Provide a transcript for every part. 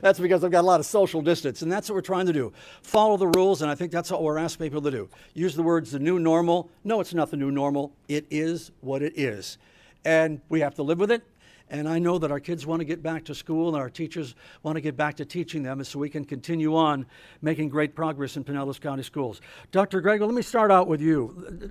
That's because I've got a lot of social distance, and that's what we're trying to do. Follow the rules, and I think that's what we're asking people to do. Use the words the new normal. No, it's not the new normal. It is what it is. And we have to live with it. And I know that our kids want to get back to school and our teachers want to get back to teaching them so we can continue on making great progress in Pinellas County Schools. Dr. Gregor, let me start out with you.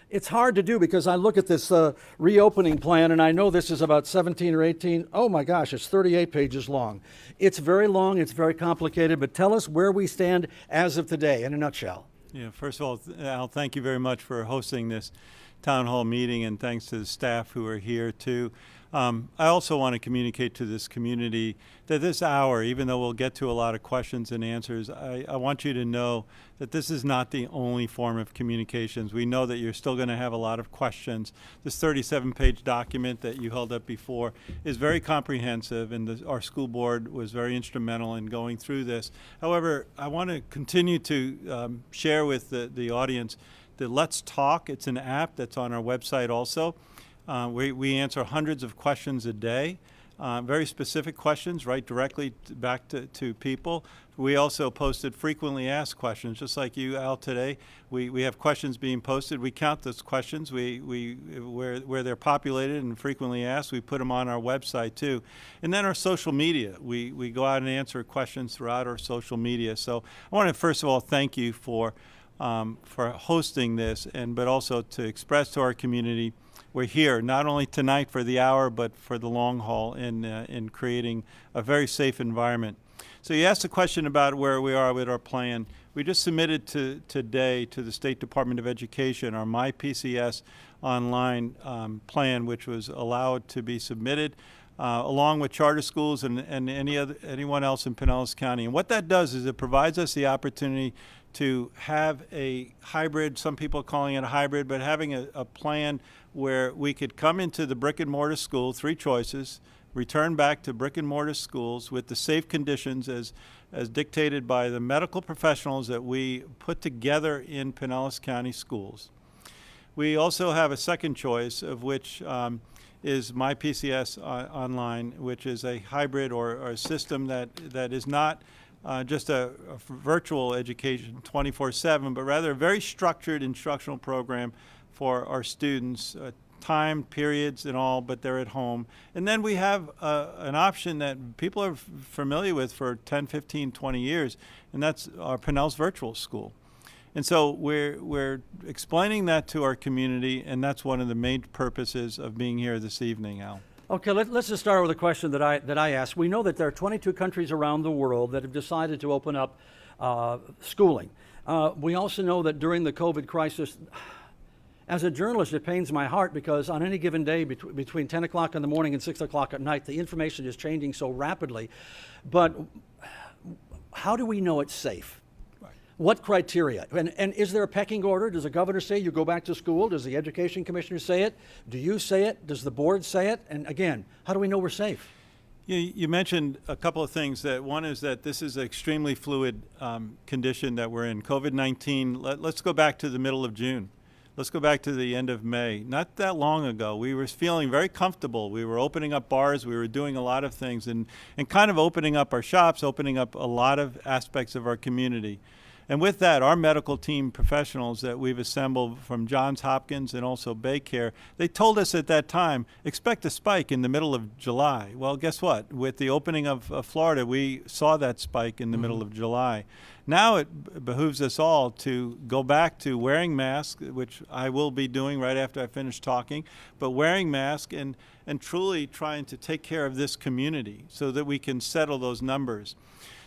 It's hard to do because I look at this reopening plan and I know this is about 17 or 18. Oh my gosh, it's 38 pages long. It's very long, it's very complicated, but tell us where we stand as of today in a nutshell. Yeah, first of all, Al, thank you very much for hosting this town hall meeting, and thanks to the staff who are here too. I also want to communicate to this community that this hour, even though we'll get to a lot of questions and answers, I want you to know that this is not the only form of communications. We know that you're still going to have a lot of questions. This 37-page document that you held up before is very comprehensive, and our school board was very instrumental in going through this. However, I want to continue to share with the audience the Let's Talk. It's an app that's on our website also. We answer hundreds of questions a day, very specific questions, right directly back to people. We also posted frequently asked questions, just like you, Al, today. We have questions being posted. We count those questions. Where they're populated and frequently asked, we put them on our website too. And then our social media. We go out and answer questions throughout our social media. So I want to first of all thank you for hosting this, but also to express to our community we're here not only tonight for the hour, but for the long haul in creating a very safe environment. So you asked a question about where we are with our plan. We just submitted today to the State Department of Education our MYPCS online plan, which was allowed to be submitted along with charter schools and anyone else in Pinellas County. And what that does is it provides us the opportunity to have a hybrid, some people are calling it a hybrid, but having a plan where we could come into the brick and mortar school, 3 choices, return back to brick and mortar schools with the safe conditions as dictated by the medical professionals that we put together in Pinellas County Schools. We also have a second choice, of which is MyPCS online, which is a hybrid or a system that is not just a virtual education 24/7, but rather a very structured instructional program for our students, time periods and all, but they're at home. And then we have an option that people are familiar with for 10, 15, 20 years, and that's our Pinellas Virtual School. And so we're explaining that to our community, and that's one of the main purposes of being here this evening, Al. Okay, let's just start with a question that I asked. We know that there are 22 countries around the world that have decided to open up schooling. We also know that during the COVID crisis, as a journalist, it pains my heart because on any given day between 10 o'clock in the morning and 6 o'clock at night, the information is changing so rapidly. But how do we know it's safe? What criteria? And is there a pecking order? Does the governor say you go back to school? Does the education commissioner say it? Do you say it? Does the board say it? And again, how do we know we're safe? You mentioned a couple of things. That one is that this is an extremely fluid condition that we're in. COVID-19, let's go back to the middle of June. Let's go back to the end of May. Not that long ago, we were feeling very comfortable. We were opening up bars, we were doing a lot of things, and kind of opening up our shops, opening up a lot of aspects of our community. And with that, our medical team professionals that we've assembled from Johns Hopkins and also Baycare, they told us at that time, expect a spike in the middle of July. Well, guess what? With the opening of Florida, we saw that spike in the middle of July. Now it behooves us all to go back to wearing masks, which I will be doing right after I finish talking, but wearing masks and truly trying to take care of this community so that we can settle those numbers.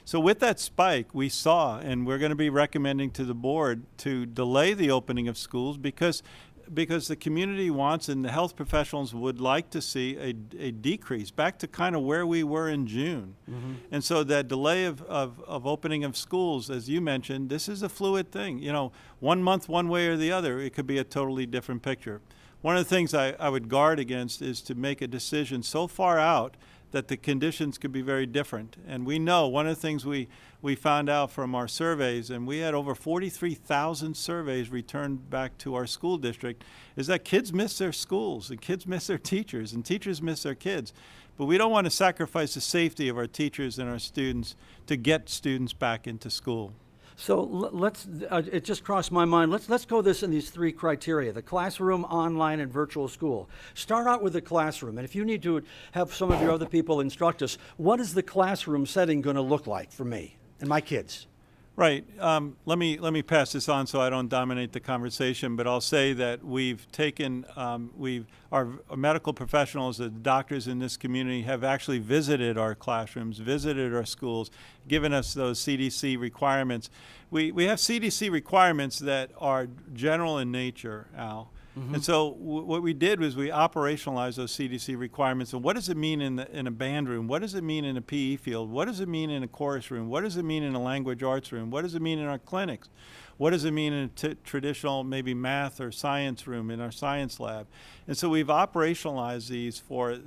So with that spike, we saw, and we're going to be recommending to the board to delay the opening of schools because the community wants and the health professionals would like to see a decrease back to kind of where we were in June. And so that delay of opening of schools, as you mentioned, this is a fluid thing. You know, 1 month, one way or the other, it could be a totally different picture. One of the things I would guard against is to make a decision so far out that the conditions could be very different. And we know one of the things we found out from our surveys, and we had over 43,000 surveys returned back to our school district, is that kids miss their schools, and kids miss their teachers, and teachers miss their kids. But we don't want to sacrifice the safety of our teachers and our students to get students back into school. So let's, it just crossed my mind, let's go this in these three criteria: the classroom, online, and virtual school. Start out with the classroom, and if you need to have some of your other people instruct us, what is the classroom setting going to look like for me and my kids? Right. Let me pass this on so I don't dominate the conversation, but I'll say that we've taken, our medical professionals, the doctors in this community have actually visited our classrooms, visited our schools, given us those CDC requirements. We have CDC requirements that are general in nature, Al. And so what we did was we operationalized those CDC requirements. And what does it mean in a band room? What does it mean in a PE field? What does it mean in a chorus room? What does it mean in a language arts room? What does it mean in our clinics? What does it mean in a traditional maybe math or science room in our science lab? And so we've operationalized these for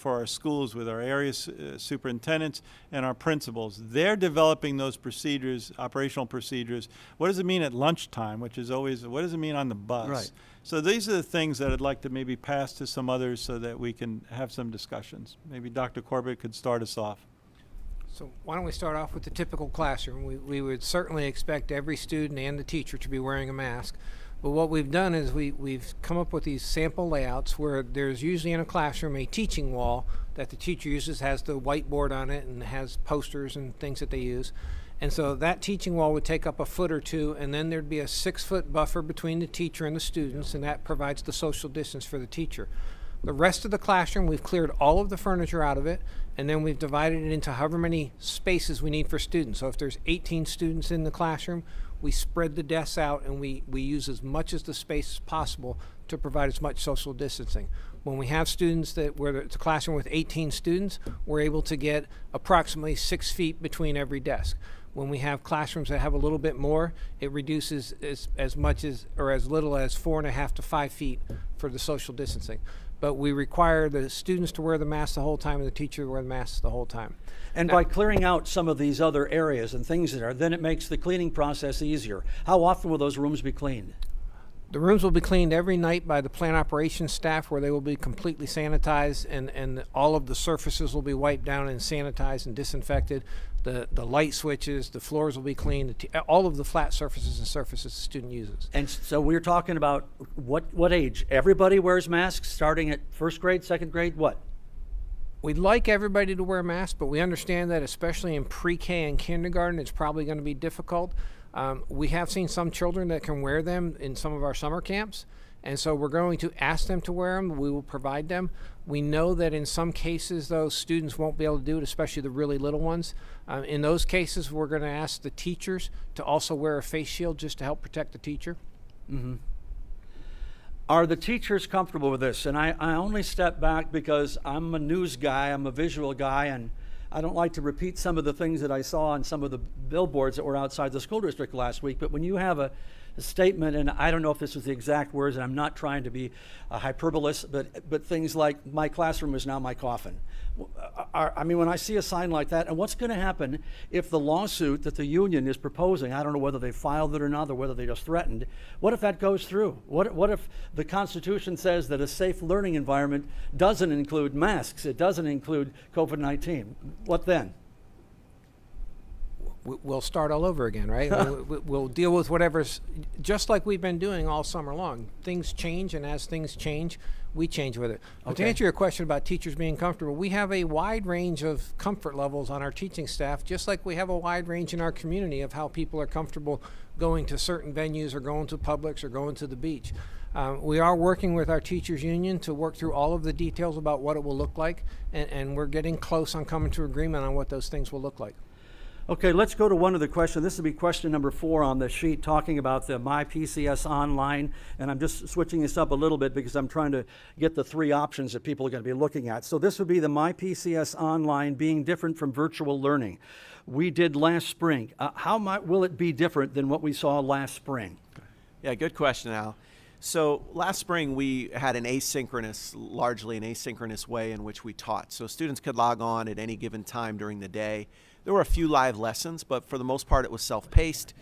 our schools with our area superintendents and our principals. They're developing those procedures, operational procedures. What does it mean at lunchtime, which is always, what does it mean on the bus? Right. So these are the things that I'd like to maybe pass to some others so that we can have some discussions. Maybe Dr. Corbett could start us off. So why don't we start off with the typical classroom. We would certainly expect every student and the teacher to be wearing a mask. But what we've done is we've come up with these sample layouts where there's usually in a classroom a teaching wall that the teacher uses, has the whiteboard on it and has posters and things that they use. And so that teaching wall would take up a foot or two, and then there'd be a 6-foot buffer between the teacher and the students, and that provides the social distance for the teacher. The rest of the classroom, we've cleared all of the furniture out of it, and then we've divided it into however many spaces we need for students. So if there's 18 students in the classroom, we spread the desks out and we use as much as the space as possible to provide as much social distancing. When we have students where it's a classroom with 18 students, we're able to get approximately 6 feet between every desk. When we have classrooms that have a little bit more, it reduces as much as or as little as 4.5 to 5 feet for the social distancing. But we require the students to wear the mask the whole time and the teacher to wear the mask the whole time. And now, by clearing out some of these other areas and things that are, then it makes the cleaning process easier. How often will those rooms be cleaned? the rooms will be cleaned every night by the plant operations staff, where they will be completely sanitized, and all of the surfaces will be wiped down and sanitized and disinfected. The light switches, the floors will be cleaned, all of the flat surfaces and surfaces the student uses. And so we're talking about what age? Everybody wears masks starting at first grade, second grade, what? We'd like everybody to wear masks, but we understand that especially in pre-K and kindergarten, it's probably going to be difficult. We have seen some children that can wear them in some of our summer camps, and so we're going to ask them to wear them. We will provide them. We know that in some cases, those students won't be able to do it, especially the really little ones. In those cases, we're going to ask the teachers to also wear a face shield just to help protect the teacher. Mm-hmm. Are the teachers comfortable with this? And I only step back because I'm a news guy, I'm a visual guy, and I don't like to repeat some of the things that I saw on some of the billboards that were outside the school district last week. But when you have a statement, and I don't know if this was the exact words, and I'm not trying to be a hyperbolist, but things like, my classroom is now my coffin. I mean, when I see a sign like that, and what's going to happen if the lawsuit that the union is proposing, I don't know whether they filed it or not, or whether they just threatened, what if that goes through? What if the Constitution says that a safe learning environment doesn't include masks, it doesn't include COVID-19? What then? We'll start all over again, right? We'll deal with whatever's, just like we've been doing all summer long. Things change, and as things change, we change with it. But to answer your question about teachers being comfortable, we have a wide range of comfort levels on our teaching staff, just like we have a wide range in our community of how people are comfortable going to certain venues or going to Publix or going to the beach. We are working with our teachers union to work through all of the details about what it will look like, and we're getting close on coming to agreement on what those things will look like. Okay, let's go to one of the questions. This will be question number 4 on the sheet, talking about the MYPCS online. And I'm just switching this up a little bit because I'm trying to get the 3 options that people are going to be looking at. So this would be the MYPCS online being different from virtual learning. We did last spring. Will it be different than what we saw last spring? Yeah, good question, Al. So last spring we had largely an asynchronous way in which we taught. So students could log on at any given time during the day. There were a few live lessons, but for the most part it was self-paced.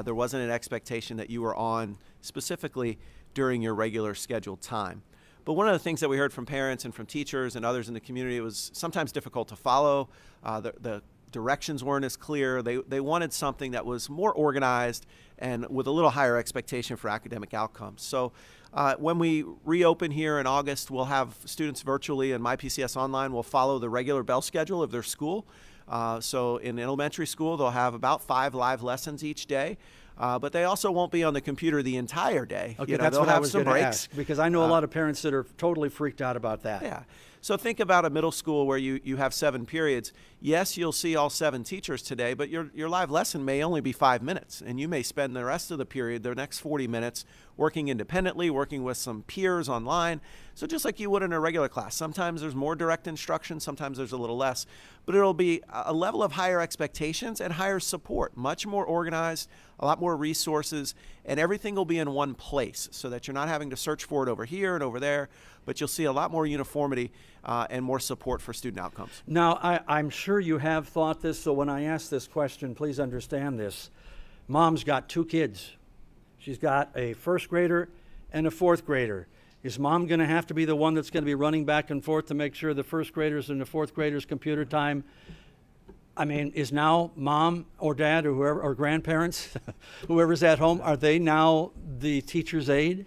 There wasn't an expectation that you were on specifically during your regular scheduled time. But one of the things that we heard from parents and from teachers and others in the community, it was sometimes difficult to follow. The directions weren't as clear. They wanted something that was more organized and with a little higher expectation for academic outcomes. So when we reopen here in August, we'll have students virtually, and MyPCS Online will follow the regular bell schedule of their school. So in elementary school, they'll have about 5 live lessons each day. But they also won't be on the computer the entire day. Okay, that's what I was going to ask, because I know a lot of parents that are totally freaked out about that. Yeah. So think about a middle school where you have 7 periods. Yes, you'll see all 7 teachers today, but your live lesson may only be 5 minutes, and you may spend the rest of the period, the next 40 minutes, working independently, working with some peers online. So just like you would in a regular class, sometimes there's more direct instruction, sometimes there's a little less, but it'll be a level of higher expectations and higher support, much more organized, a lot more resources, and everything will be in one place so that you're not having to search for it over here and over there, but you'll see a lot more uniformity and more support for student outcomes. Now, I'm sure you have thought this, so when I ask this question, please understand this. Mom's got 2 kids. She's got a 1st grader and a 4th grader. Is mom going to have to be the one that's going to be running back and forth to make sure the 1st graders and the 4th graders' computer time? I mean, is now mom or dad or whoever, or grandparents, whoever's at home, are they now the teacher's aide?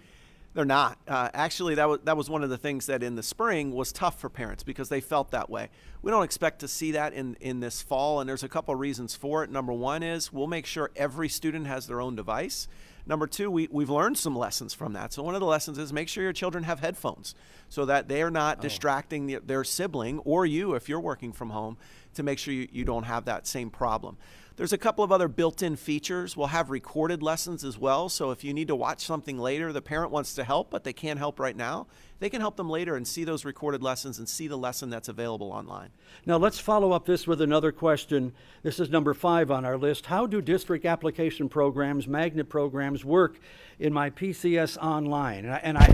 They're not. Actually, that was one of the things that in the spring was tough for parents because they felt that way. We don't expect to see that in this fall, and there's a couple reasons for it. Number one is we'll make sure every student has their own device. Number two, we've learned some lessons from that. So one of the lessons is make sure your children have headphones so that they are not distracting their sibling or you if you're working from home, to make sure you don't have that same problem. There's a couple of other built-in features. We'll have recorded lessons as well. So if you need to watch something later, the parent wants to help, but they can't help right now, they can help them later and see those recorded lessons and see the lesson that's available online. Now let's follow up this with another question. This is number 5 on our list. How do district application programs, magnet programs, work in MyPCS Online? And I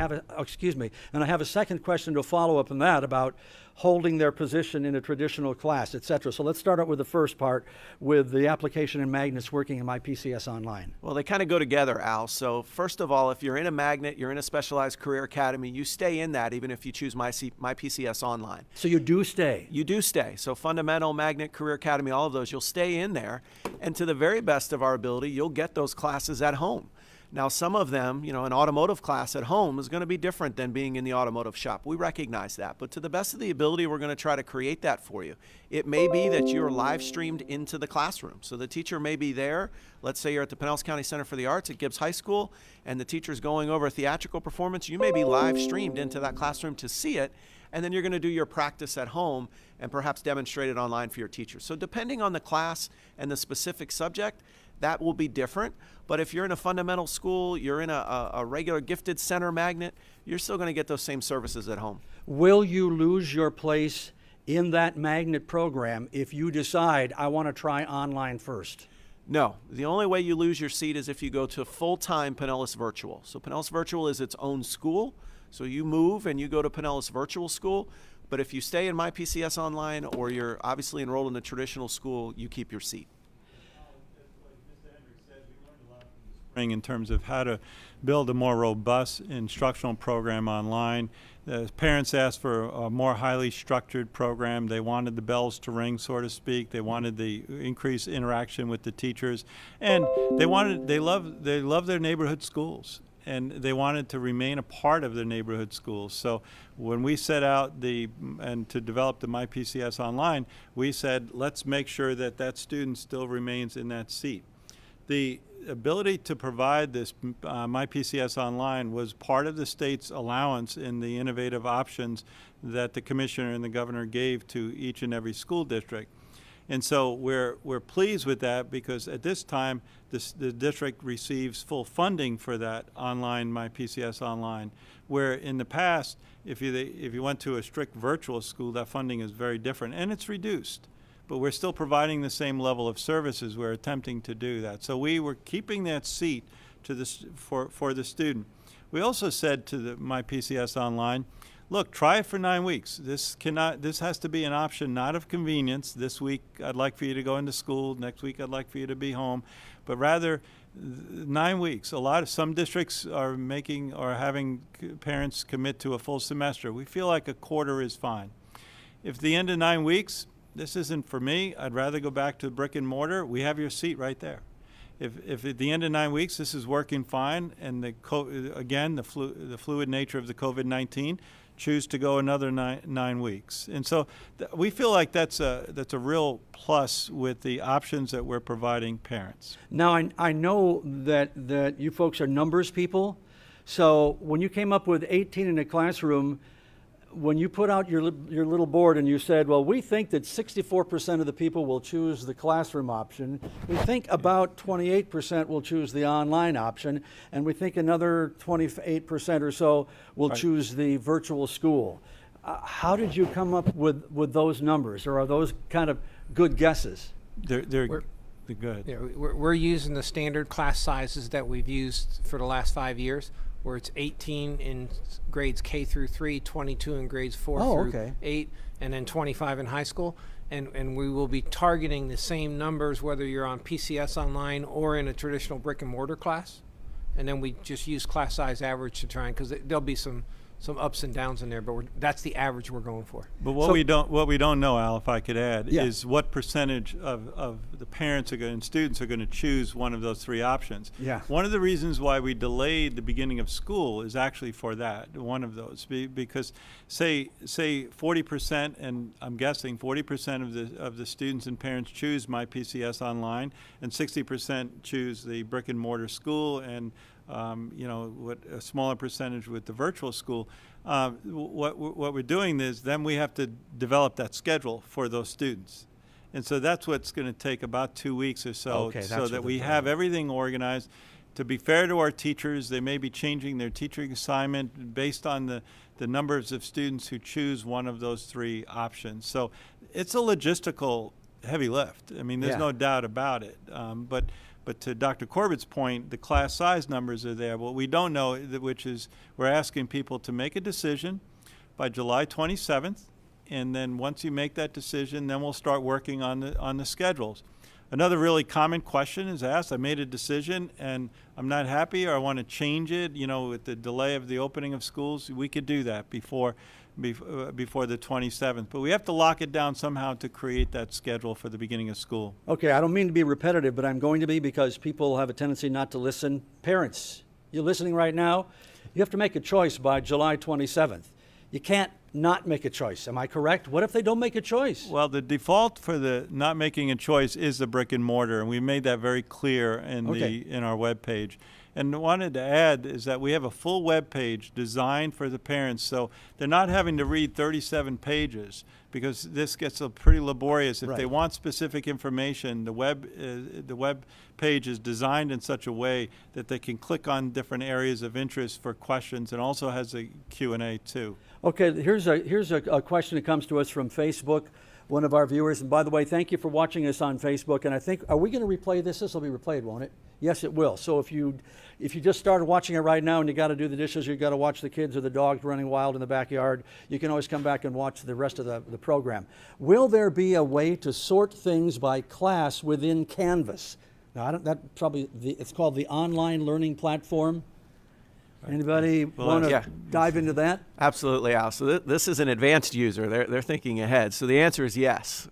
have a second question to follow up on that about holding their position in a traditional class, etc. So let's start out with the first part, with the application and magnets working in MyPCS Online. Well, they kind of go together, Al. So first of all, if you're in a magnet, you're in a specialized career academy, you stay in that even if you choose MyPCS Online. So you do stay? You do stay. So fundamental, magnet, career academy, all of those, you'll stay in there. And to the very best of our ability, you'll get those classes at home. Now, some of them, an automotive class at home is going to be different than being in the automotive shop. We recognize that. But to the best of the ability, we're going to try to create that for you. It may be that you're live streamed into the classroom. So the teacher may be there. Let's say you're at the Pinellas County Center for the Arts at Gibbs High School, and the teacher's going over a theatrical performance. You may be live streamed into that classroom to see it, and then you're going to do your practice at home and perhaps demonstrate it online for your teacher. So depending on the class and the specific subject, that will be different. But if you're in a fundamental school, you're in a regular gifted center magnet, you're still going to get those same services at home. Will you lose your place in that magnet program if you decide, I want to try online first? No. The only way you lose your seat is if you go to full-time Pinellas Virtual. So Pinellas Virtual is its own school. So you move and you go to Pinellas Virtual School. But if you stay in MyPCS Online or you're obviously enrolled in the traditional school, you keep your seat. In terms of how to build a more robust instructional program online. The parents asked for a more highly structured program. They wanted the bells to ring, so to speak. They wanted the increased interaction with the teachers, and they love their neighborhood schools, and they wanted to remain a part of their neighborhood schools. So when we set out to develop the MyPCS Online, we said, let's make sure that student still remains in that seat. The ability to provide this MyPCS Online was part of the state's allowance in the innovative options that the commissioner and the governor gave to each and every school district. And so we're pleased with that, because at this time the district receives full funding for that online MyPCS Online, where in the past if you went to a strict virtual school, that funding is very different and it's reduced. But we're still providing the same level of services. We're attempting to do that. So we were keeping that seat for the student. We also said to the MyPCS Online, look, try it for 9 weeks. This has to be an option, not of convenience. This week, I'd like for you to go into school. Next week, I'd like for you to be home. But rather, 9 weeks. Some districts are having parents commit to a full semester. We feel like a quarter is fine. If at the end of 9 weeks, this isn't for me, I'd rather go back to brick and mortar. We have your seat right there. If at the end of 9 weeks this is working fine, and the fluid nature of the COVID-19, choose to go another 9 weeks. And so we feel like that's a real plus with the options that we're providing parents. Now, I know that you folks are numbers people. So when you came up with 18 in a classroom, when you put out your little board and you said, well, we think that 64% of the people will choose the classroom option, we think about 28% will choose the online option, and we think another 28% or so will choose the virtual school. How did you come up with those numbers, or are those kind of good guesses? They're good. Yeah, we're using the standard class sizes that we've used for the last 5 years, where it's 18 in grades K through 3, 22 in grades 4 through 8, and then 25 in high school. And we will be targeting the same numbers whether you're on PCS Online or in a traditional brick and mortar class. And then we just use class size average to try, because there'll be some ups and downs in there, but that's the average we're going for. But what we don't know, Al, if I could add, is what percentage of the parents and students are going to choose one of those three options. Yeah. One of the reasons why we delayed the beginning of school is actually for that, one of those, because say 40%, and I'm guessing 40% of the students and parents choose MyPCS Online, and 60% choose the brick and mortar school, and what a smaller percentage with the virtual school. What we're doing is then we have to develop that schedule for those students. And so that's what's going to take about 2 weeks or so, so that we have everything organized. To be fair to our teachers, they may be changing their teaching assignment based on the numbers of students who choose one of those three options. So it's a logistical heavy lift. I mean, there's no doubt about it. But to Dr. Corbett's point, the class size numbers are there. What we don't know, which is we're asking people to make a decision by July 27th, and then once you make that decision, then we'll start working on the schedules. Another really common question is asked, I made a decision and I'm not happy, or I want to change it, with the delay of the opening of schools. We could do that before the 27th. But we have to lock it down somehow to create that schedule for the beginning of school. Okay, I don't mean to be repetitive, but I'm going to be, because people have a tendency not to listen. Parents, you're listening right now. You have to make a choice by July 27th. You can't not make a choice. Am I correct? What if they don't make a choice? Well, the default for the not making a choice is the brick and mortar, and we made that very clear in our web page. And I wanted to add is that we have a full web page designed for the parents, so they're not having to read 37 pages, because this gets pretty laborious. If they want specific information, the web page is designed in such a way that they can click on different areas of interest for questions, and also has a Q&A too. Okay, here's a question that comes to us from Facebook, one of our viewers. And by the way, thank you for watching us on Facebook. And I think, are we going to replay this? This will be replayed, won't it? Yes, it will. So if you just started watching it right now and you got to do the dishes, you got to watch the kids or the dogs running wild in the backyard, you can always come back and watch the rest of the program. Will there be a way to sort things by class within Canvas? Now, it's called the online learning platform. Anybody want to dive into that? Absolutely, Al. So this is an advanced user. They're thinking ahead. So the answer is yes.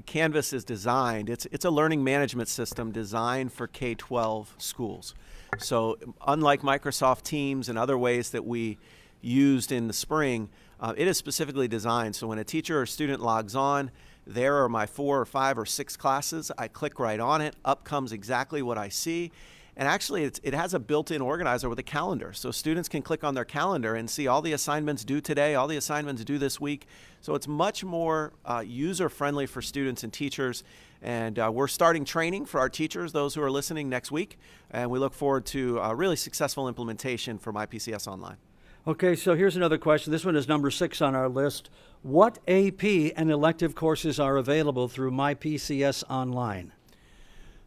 Canvas is designed. It's a learning management system designed for K-12 schools. So unlike Microsoft Teams and other ways that we used in the spring, it is specifically designed. So when a teacher or student logs on, there are my 4 or 5 or 6 classes. I click right on it. Up comes exactly what I see. And actually, it has a built-in organizer with a calendar. So students can click on their calendar and see all the assignments due today, all the assignments due this week. So it's much more user-friendly for students and teachers. And we're starting training for our teachers, those who are listening, next week. And we look forward to a really successful implementation for MyPCS Online. Okay, so here's another question. This one is number 6 on our list. What AP and elective courses are available through MyPCS Online?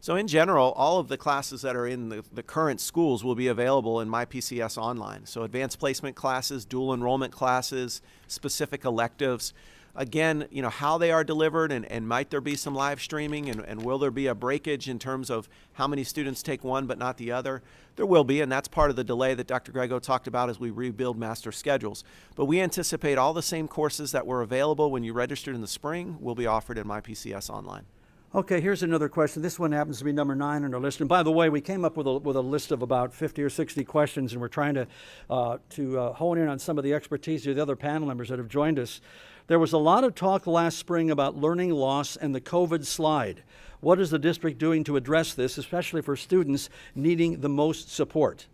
So in general, all of the classes that are in the current schools will be available in MyPCS online. So advanced placement classes, dual enrollment classes, specific electives. Again, how they are delivered and might there be some live streaming and will there be a breakage in terms of how many students take one but not the other? There will be, and that's part of the delay that Dr. Grego talked about as we rebuild master schedules. But we anticipate all the same courses that were available when you registered in the spring will be offered in MyPCS online. Okay, here's another question. This one happens to be number 9 on our list. And by the way, we came up with a list of about 50 or 60 questions, and we're trying to hone in on some of the expertise of the other panel members that have joined us. There was a lot of talk last spring about learning loss and the COVID slide. What is the district doing to address this, especially for students needing the most support?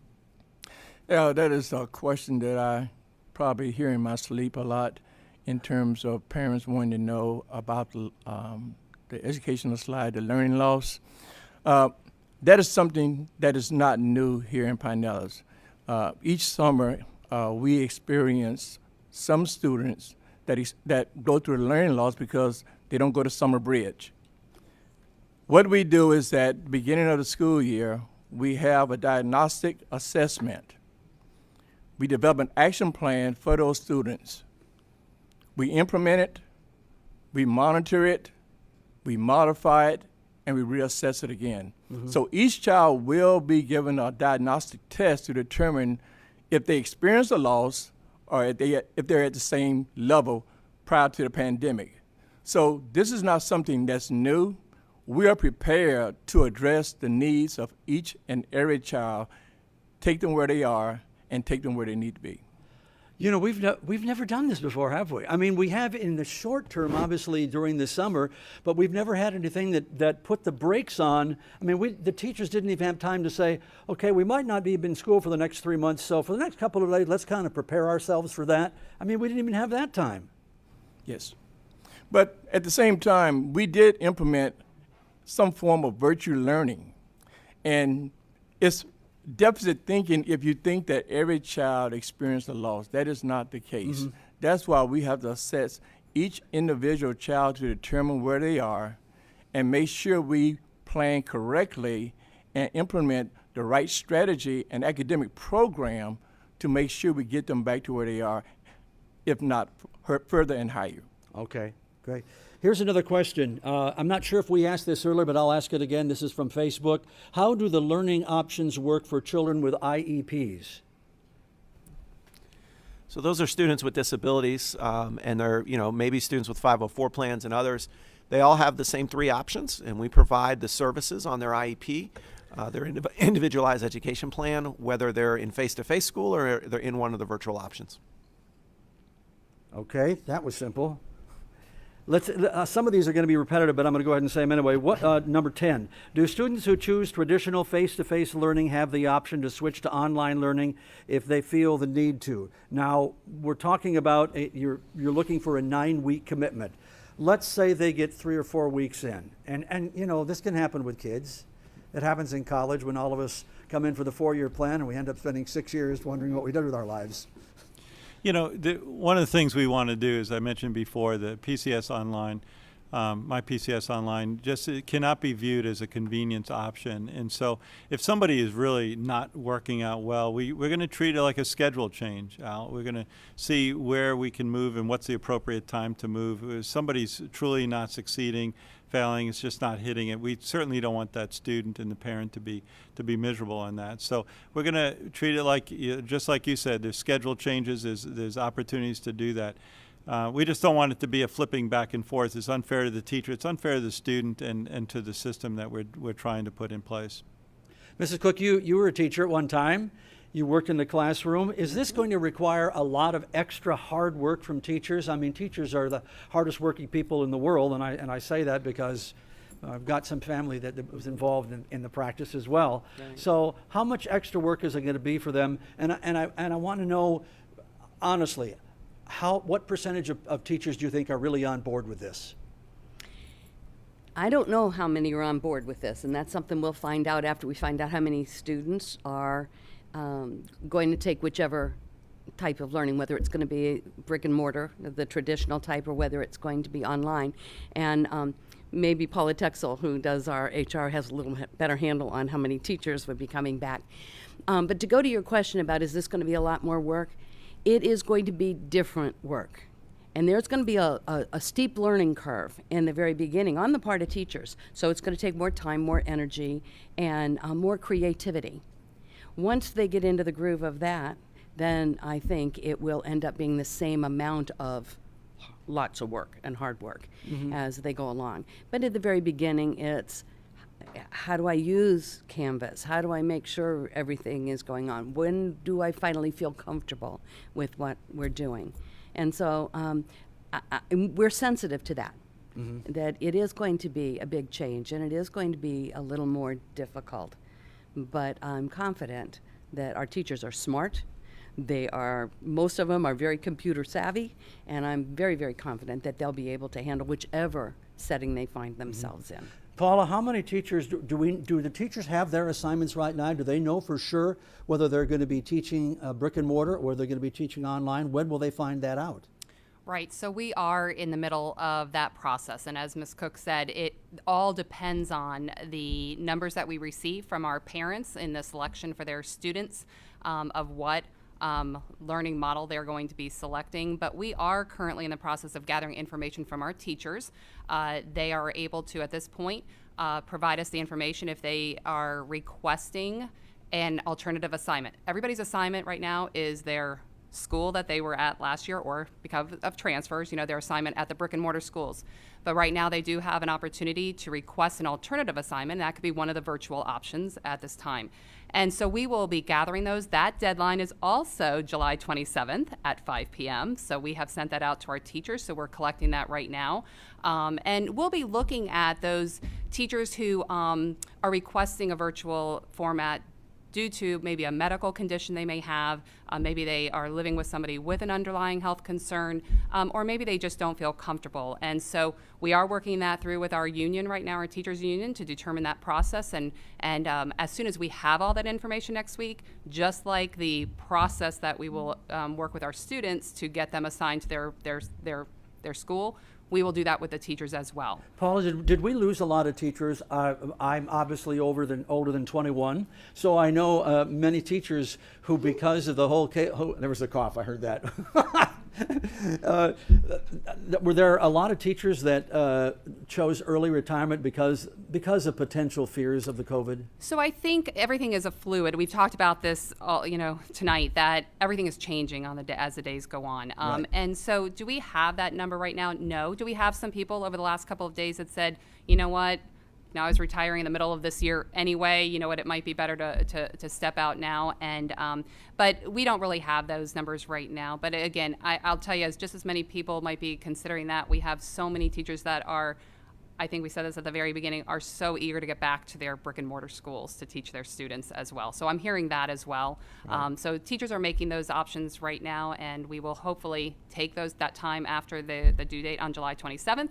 Yeah, that is a question that I probably hear in my sleep a lot in terms of parents wanting to know about the educational slide, the learning loss. That is something that is not new here in Pinellas. Each summer, we experience some students that go through the learning loss because they don't go to summer bridge. What we do is at beginning of the school year, we have a diagnostic assessment. We develop an action plan for those students. We implement it, we monitor it, we modify it, and we reassess it again. Mm-hmm. So each child will be given a diagnostic test to determine if they experience a loss or if they're at the same level prior to the pandemic. So this is not something that's new. We are prepared to address the needs of each and every child, take them where they are, and take them where they need to be. You know, we've never done this before, have we? I mean, we have in the short term, obviously, during the summer, but we've never had anything that put the brakes on. I mean, the teachers didn't even have time to say, okay, we might not be in school for the next 3 months, so for the next couple of days, let's kind of prepare ourselves for that. I mean, we didn't even have that time. Yes. But at the same time, we did implement some form of virtual learning. And it's deficit thinking if you think that every child experienced a loss. That is not the case. Mm-hmm. That's why we have to assess each individual child to determine where they are and make sure we plan correctly and implement the right strategy and academic program to make sure we get them back to where they are, if not further and higher. Okay, great. Here's another question. I'm not sure if we asked this earlier, but I'll ask it again. This is from Facebook. How do the learning options work for children with IEPs? So those are students with disabilities, and they're maybe students with 504 plans and others. They all have the same 3 options, and we provide the services on their IEP, their individualized education plan, whether they're in face-to-face school or they're in one of the virtual options. Okay, that was simple. Some of these are going to be repetitive, but I'm going to go ahead and say them anyway. Number 10, do students who choose traditional face-to-face learning have the option to switch to online learning if they feel the need to? Now, we're talking about, you're looking for a 9-week commitment. Let's say they get 3 or 4 weeks in. And this can happen with kids. It happens in college when all of us come in for the 4-year plan and we end up spending 6 years wondering what we did with our lives. One of the things we want to do, as I mentioned before, the PCS Online, MyPCS Online, it cannot be viewed as a convenience option. And so if somebody is really not working out well, we're going to treat it like a schedule change, Al. We're going to see where we can move and what's the appropriate time to move. If somebody's truly not succeeding, failing, it's just not hitting it, we certainly don't want that student and the parent to be miserable on that. So we're going to treat it like, just like you said, there's schedule changes, there's opportunities to do that. We just don't want it to be a flipping back and forth. It's unfair to the teacher, it's unfair to the student and to the system that we're trying to put in place. Mrs. Cook, you were a teacher at one time. You worked in the classroom. Is this going to require a lot of extra hard work from teachers? I mean, teachers are the hardest working people in the world, and I say that because I've got some family that was involved in the practice as well. Right. So how much extra work is it going to be for them? And I want to know, honestly, what percentage of teachers do you think are really on board with this? I don't know how many are on board with this, and that's something we'll find out after we find out how many students are going to take whichever type of learning, whether it's going to be brick and mortar, the traditional type, or whether it's going to be online. And maybe Paula Texel, who does our HR, has a little better handle on how many teachers would be coming back. But to go to your question about, is this going to be a lot more work? It is going to be different work. And there's going to be a steep learning curve in the very beginning on the part of teachers. So it's going to take more time, more energy, and more creativity. Once they get into the groove of that, then I think it will end up being the same amount of lots of work and hard work as they go along. But at the very beginning, it's how do I use Canvas? How do I make sure everything is going on? When do I finally feel comfortable with what we're doing? And so we're sensitive to that, that it is going to be a big change and it is going to be a little more difficult. But I'm confident that our teachers are smart. Most of them are very computer savvy, and I'm very, very confident that they'll be able to handle whichever setting they find themselves in. Paula, how many teachers do the teachers have their assignments right now? Do they know for sure whether they're going to be teaching brick and mortar or they're going to be teaching online? When will they find that out? Right, so we are in the middle of that process, and as Ms. Cook said, it all depends on the numbers that we receive from our parents in the selection for their students of what learning model they're going to be selecting. But we are currently in the process of gathering information from our teachers. They are able to, at this point, provide us the information if they are requesting an alternative assignment. Everybody's assignment right now is their school that they were at last year, or because of transfers, their assignment at the brick and mortar schools. But right now they do have an opportunity to request an alternative assignment. That could be one of the virtual options at this time. And so we will be gathering those. That deadline is also July 27th at 5 p.m. So we have sent that out to our teachers. So we're collecting that right now. And we'll be looking at those teachers who are requesting a virtual format due to maybe a medical condition they may have, maybe they are living with somebody with an underlying health concern, or maybe they just don't feel comfortable. And so we are working that through with our union right now, our teachers union, to determine that process. And as soon as we have all that information next week, just like the process that we will work with our students to get them assigned to their school, we will do that with the teachers as well. Paula, did we lose a lot of teachers? I'm obviously older than 21, so I know many teachers who, because of the whole there was a cough, I heard that. Were there a lot of teachers that chose early retirement because of potential fears of the COVID? So I think everything is a fluid. We've talked about this all, tonight, that everything is changing as the days go on. Right. And so do we have that number right now? No. Do we have some people over the last couple of days that said, you know what, now I was retiring in the middle of this year anyway, you know what, it might be better to step out now. And but we don't really have those numbers right now. But again, I'll tell you, just as many people might be considering that, we have so many teachers that are, I think we said this at the very beginning, are so eager to get back to their brick and mortar schools to teach their students as well. So I'm hearing that as well. Right. So teachers are making those options right now, and we will hopefully take that time after the due date on July 27th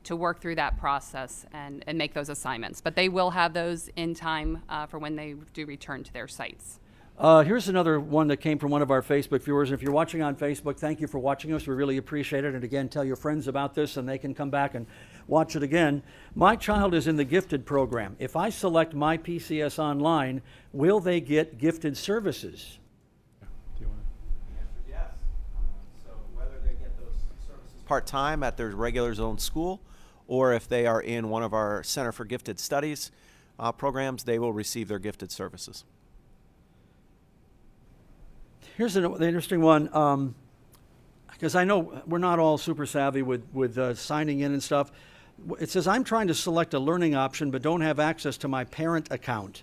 to work through that process and make those assignments. But they will have those in time for when they do return to their sites. Here's another one that came from one of our Facebook viewers. If you're watching on Facebook, thank you for watching us. We really appreciate it. And again, tell your friends about this and they can come back and watch it again. My child is in the gifted program. If I select MYPCS online, will they get gifted services? Do you want to? Yes. So whether they get those services part-time at their regular zone school, or if they are in one of our Center for Gifted Studies programs, they will receive their gifted services. Here's an interesting one, because I know we're not all super savvy with signing in and stuff. It says, I'm trying to select a learning option but don't have access to my parent account.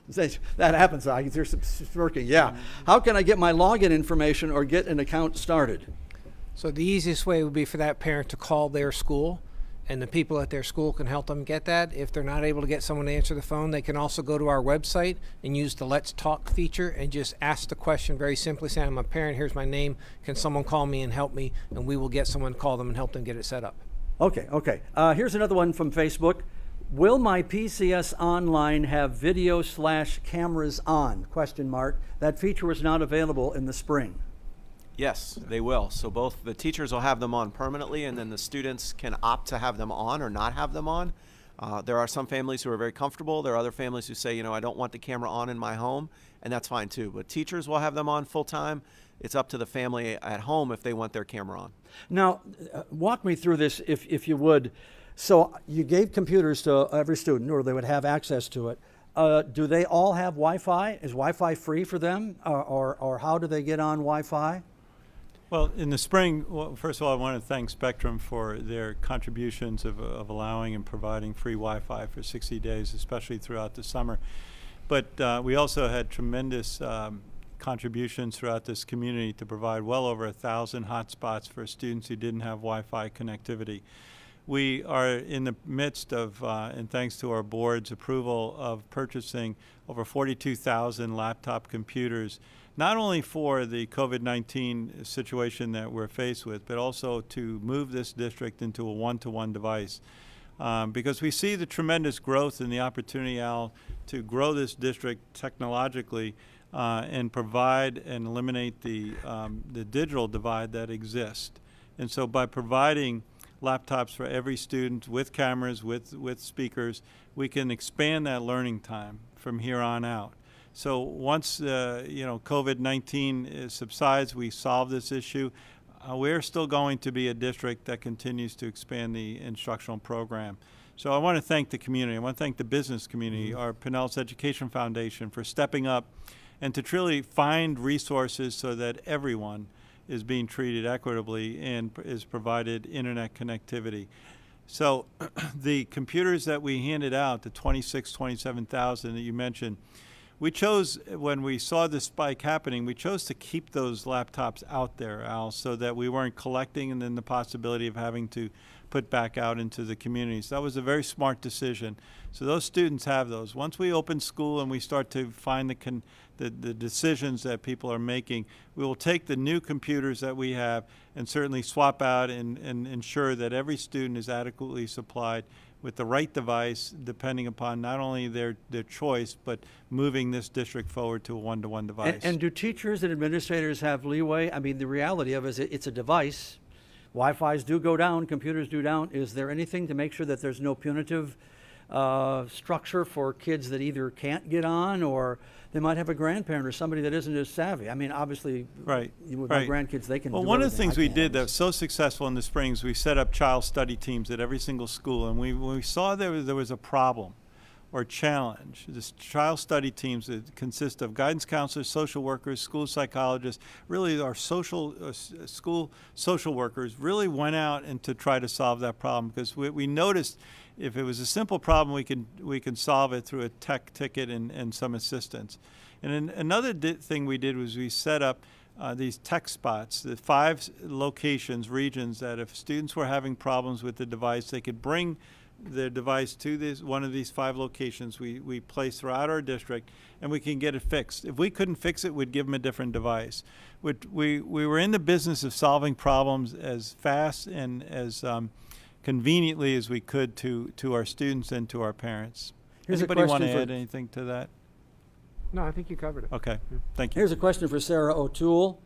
That happens. I can hear some smirking. Yeah. How can I get my login information or get an account started? So the easiest way would be for that parent to call their school, and the people at their school can help them get that. If they're not able to get someone to answer the phone, they can also go to our website and use the Let's Talk feature and just ask the question very simply, say, I'm a parent, here's my name, can someone call me and help me? And we will get someone to call them and help them get it set up. Okay. Here's another one from Facebook. Will MYPCS online have video/cameras on? ? That feature was not available in the spring. Yes, they will. So both the teachers will have them on permanently, and then the students can opt to have them on or not have them on. There are some families who are very comfortable. There are other families who say, I don't want the camera on in my home, and that's fine too. But teachers will have them on full time. It's up to the family at home if they want their camera on. Now, walk me through this if you would. So you gave computers to every student, or they would have access to it. Do they all have Wi-Fi? Is Wi-Fi free for them, or how do they get on Wi-Fi? Well, in the spring, first of all, I want to thank Spectrum for their contributions of allowing and providing free Wi-Fi for 60 days, especially throughout the summer. But we also had tremendous contributions throughout this community to provide well over 1,000 hotspots for students who didn't have Wi-Fi connectivity. We are in the midst of, and thanks to our board's approval, of purchasing over 42,000 laptop computers, not only for the COVID-19 situation that we're faced with, but also to move this district into a one-to-one device. Because we see the tremendous growth and the opportunity, Al, to grow this district technologically and provide and eliminate the digital divide that exists. And so by providing laptops for every student with cameras, with speakers, we can expand that learning time from here on out. So once COVID-19 subsides, we solve this issue, we're still going to be a district that continues to expand the instructional program. So I want to thank the community. I want to thank the business community, our Pinellas Education Foundation, for stepping up and to truly find resources so that everyone is being treated equitably and is provided internet connectivity. So the computers that we handed out, the 27,000 that you mentioned, we chose, when we saw this spike happening, we chose to keep those laptops out there, Al, so that we weren't collecting and then the possibility of having to put back out into the community. So that was a very smart decision. So those students have those. Once we open school and we start to find the decisions that people are making, we will take the new computers that we have and certainly swap out and ensure that every student is adequately supplied with the right device, depending upon not only their choice, but moving this district forward to a one-to-one device. And do teachers and administrators have leeway? I mean, the reality of it is it's a device. Wi-Fi's do go down, computers do down. Is there anything to make sure that there's no punitive structure for kids that either can't get on, or they might have a grandparent or somebody that isn't as savvy? I mean, obviously, right, with right. my grandkids, they can Well, do one of the everything things I we can't, did that obviously. was so successful in the spring is we set up child study teams at every single school, and when we saw there was a problem or challenge, this child study teams that consist of guidance counselors, social workers, school psychologists, really our school social workers really went out and to try to solve that problem, because we noticed if it was a simple problem, we can solve it through a tech ticket and some assistance. And then another thing we did was we set up these tech spots, the 5 locations, regions, that if students were having problems with the device, they could bring their device to one of these 5 locations we place throughout our district, and we can get it fixed. If we couldn't fix it, we'd give them a different device. We were in the business of solving problems as fast and as conveniently as we could to our students and to our parents. Here's a Anybody want to question for- add anything to that? No, I think you covered it. Okay, thank you. Here's a question for Sarah O'Toole.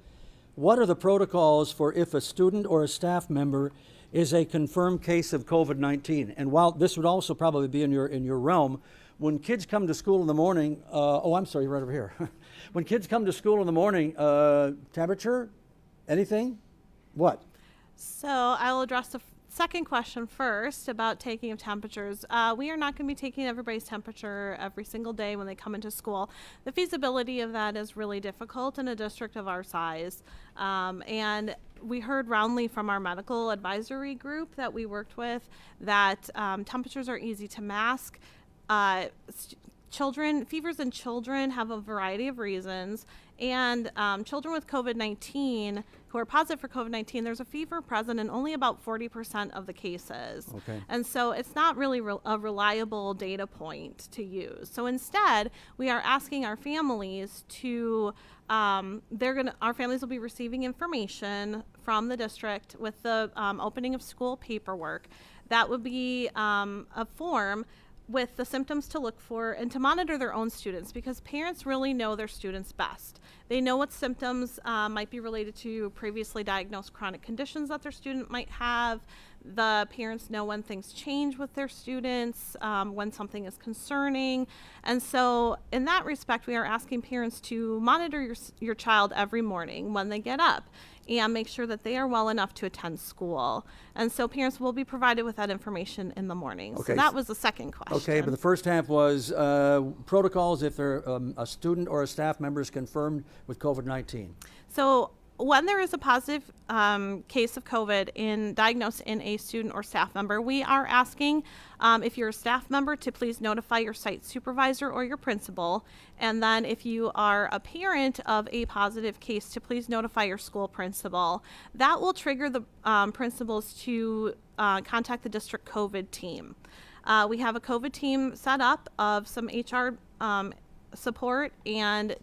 What are the protocols for if a student or a staff member is a confirmed case of COVID-19? And while this would also probably be in your realm, when kids come to school in the morning, I'm sorry, you're right over here. When kids come to school in the morning, temperature, anything? What? So I'll address the second question first about taking of temperatures. We are not going to be taking everybody's temperature every single day when they come into school. The feasibility of that is really difficult in a district of our size. And we heard roundly from our medical advisory group that we worked with that temperatures are easy to mask. Fevers in children have a variety of reasons, and children with COVID-19 who are positive for COVID-19, there's a fever present in only about 40% of the cases. Okay. And so it's not really a reliable data point to use. So instead, we are asking our families to, our families will be receiving information from the district with the opening of school paperwork. That would be a form with the symptoms to look for and to monitor their own students, because parents really know their students best. They know what symptoms might be related to previously diagnosed chronic conditions that their student might have. The parents know when things change with their students, when something is concerning. And so in that respect, we are asking parents to monitor your child every morning when they get up and make sure that they are well enough to attend school. And so parents will be provided with that information in the morning. Okay. So that was the second question. Okay, but the first half was protocols if they're a student or a staff member is confirmed with COVID-19. So when there is a positive case of COVID diagnosed in a student or staff member, we are asking if you're a staff member to please notify your site supervisor or your principal. And then if you are a parent of a positive case, to please notify your school principal. That will trigger the principals to contact the district COVID team. We have a COVID team set up of some HR support and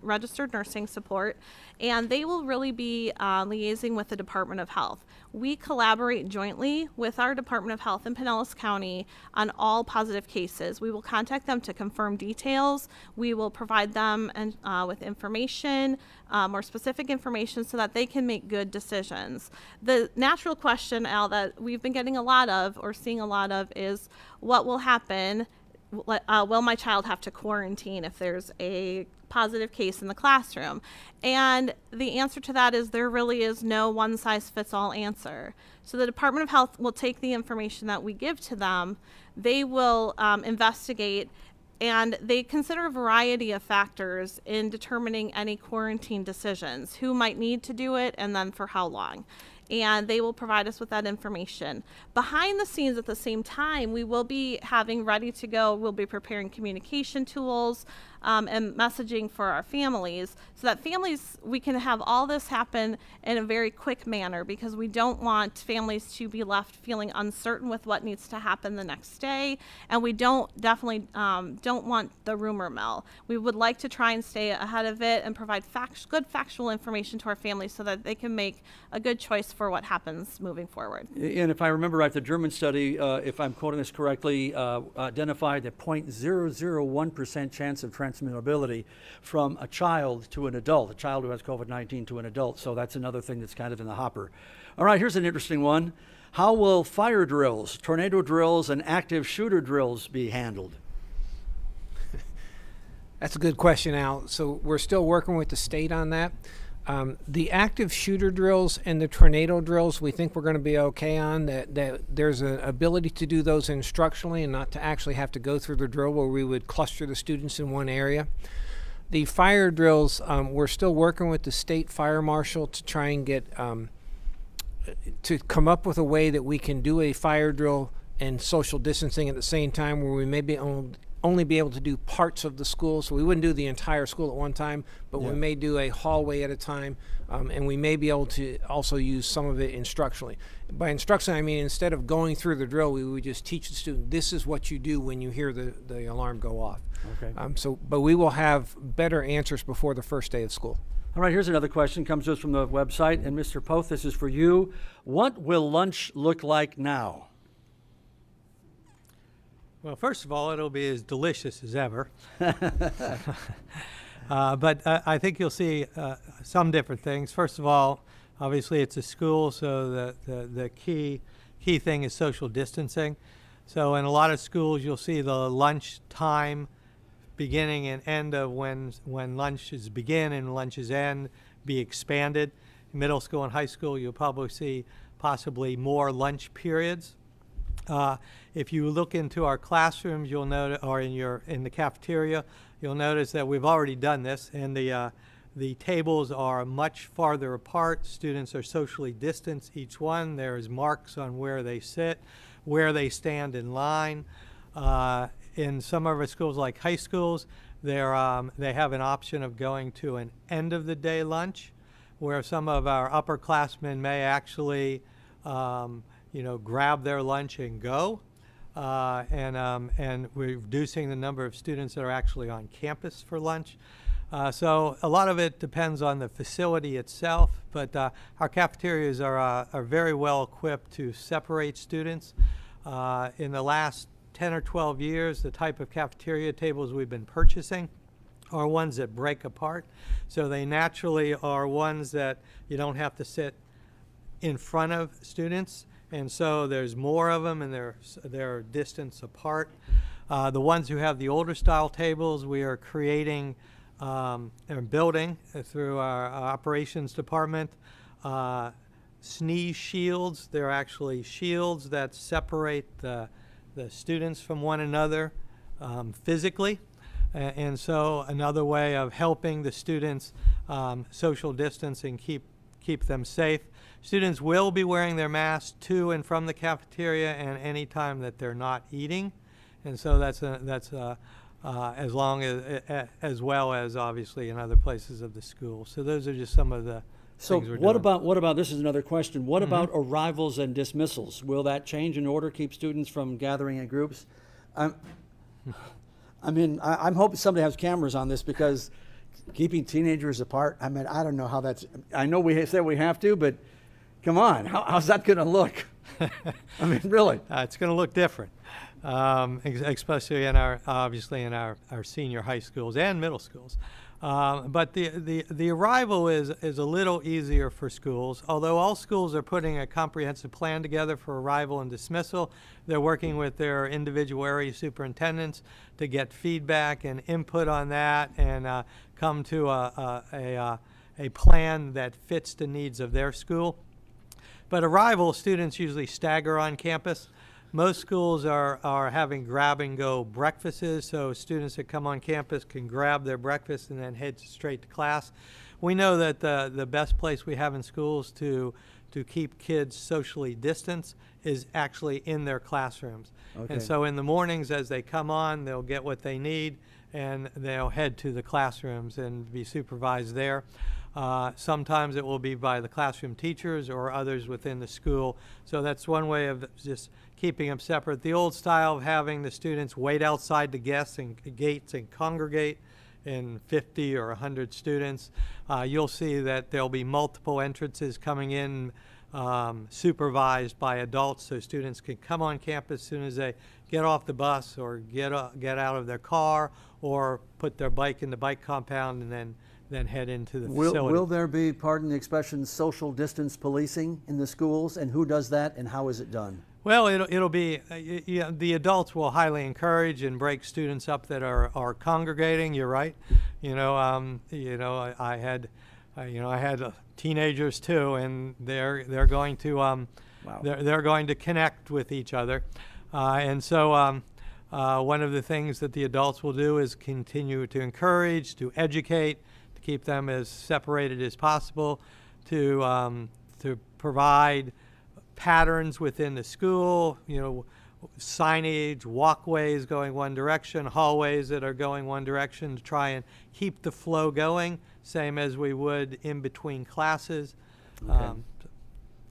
registered nursing support, and they will really be liaising with the Department of Health. We collaborate jointly with our Department of Health in Pinellas County on all positive cases. We will contact them to confirm details. We will provide them with information, more specific information, so that they can make good decisions. The natural question, Al, that we've been getting a lot of, or seeing a lot of, is what will happen? Will my child have to quarantine if there's a positive case in the classroom? And the answer to that is there really is no one-size-fits-all answer. So the Department of Health will take the information that we give to them, they will investigate, and they consider a variety of factors in determining any quarantine decisions, who might need to do it, and then for how long. And they will provide us with that information. Behind the scenes at the same time, we will be having ready to go, we'll be preparing communication tools and messaging for our families, so that families, we can have all this happen in a very quick manner, because we don't want families to be left feeling uncertain with what needs to happen the next day, and we definitely don't want the rumor mill. We would like to try and stay ahead of it and provide good factual information to our families so that they can make a good choice for what happens moving forward. And if I remember right, the German study, if I'm quoting this correctly, identified a 0.001% chance of transmissibility from a child to an adult, a child who has COVID-19 to an adult. So that's another thing that's kind of in the hopper. All right, here's an interesting one. How will fire drills, tornado drills, and active shooter drills be handled? That's a good question, Al. So we're still working with the state on that. The active shooter drills and the tornado drills, we think we're going to be okay on. That there's an ability to do those instructionally and not to actually have to go through the drill, where we would cluster the students in one area. The fire drills, we're still working with the state fire marshal to try and get to come up with a way that we can do a fire drill and social distancing at the same time, where we may be only be able to do parts of the school. So we wouldn't do the entire school at one time, but we may do a hallway at a time, and we may be able to also use some of it instructionally. By instruction, I mean instead of going through the drill, we would just teach the student, this is what you do when you hear the alarm go off. Okay. But we will have better answers before the first day of school. All right, here's another question, comes to us from the website. And Mr. Poth, this is for you. What will lunch look like now? Well, first of all, it'll be as delicious as ever. But I think you'll see some different things. First of all, obviously it's a school, so the key thing is social distancing. So in a lot of schools, you'll see the lunch time beginning and end of when lunches begin and lunches end be expanded. In middle school and high school, you'll probably see possibly more lunch periods. If you look into our classrooms, you'll notice, or in the cafeteria, you'll notice that we've already done this, and the tables are much farther apart. Students are socially distanced, each one. There's marks on where they sit, where they stand in line. In some of our schools, like high schools, they have an option of going to an end of the day lunch, where some of our upperclassmen may actually grab their lunch and go, and we're reducing the number of students that are actually on campus for lunch. So a lot of it depends on the facility itself, but our cafeterias are very well equipped to separate students. In the last 10 or 12 years, the type of cafeteria tables we've been purchasing are ones that break apart. So they naturally are ones that you don't have to sit in front of students. And so there's more of them, and they're distance apart. The ones who have the older style tables, we are creating and building through our operations department sneeze shields. They're actually shields that separate the students from one another physically. And so another way of helping the students social distance and keep them safe. Students will be wearing their masks to and from the cafeteria and any time that they're not eating. And so that's as long as well as obviously in other places of the school. So those are just some of the So things we're what doing. about, this is another question, what about arrivals and dismissals? Will that change in order, keep students from gathering in groups? I'm hoping somebody has cameras on this, because keeping teenagers apart, I mean, I don't know how that's, I know we said we have to, but come on, how's that going to look? I mean, really? It's going to look different, especially in our senior high schools and middle schools. But the arrival is a little easier for schools. Although all schools are putting a comprehensive plan together for arrival and dismissal, they're working with their individual area superintendents to get feedback and input on that, and come to a plan that fits the needs of their school. But arrival, students usually stagger on campus. Most schools are having grab-and-go breakfasts, so students that come on campus can grab their breakfast and then head straight to class. We know that the best place we have in schools to keep kids socially distanced is actually in their classrooms. Okay. And so in the mornings as they come on, they'll get what they need, and they'll head to the classrooms and be supervised there. Sometimes it will be by the classroom teachers or others within the school. So that's one way of just keeping them separate. The old style of having the students wait outside the gates and congregate in 50 or 100 students, you'll see that there'll be multiple entrances coming in, supervised by adults, so students can come on campus as soon as they get off the bus or get out of their car or put their bike in the bike compound and then head into the facility. Will there be, pardon the expression, social distance policing in the schools, and who does that, and how is it done? Well, it'll be the adults will highly encourage and break students up that are congregating. You're right. I had teenagers too, and they're going to Wow. they're going to connect with each other, and so one of the things that the adults will do is continue to encourage, to educate, to keep them as separated as possible, to provide patterns within the school, signage, walkways going one direction, hallways that are going one direction, to try and keep the flow going, same as we would in between classes. Okay.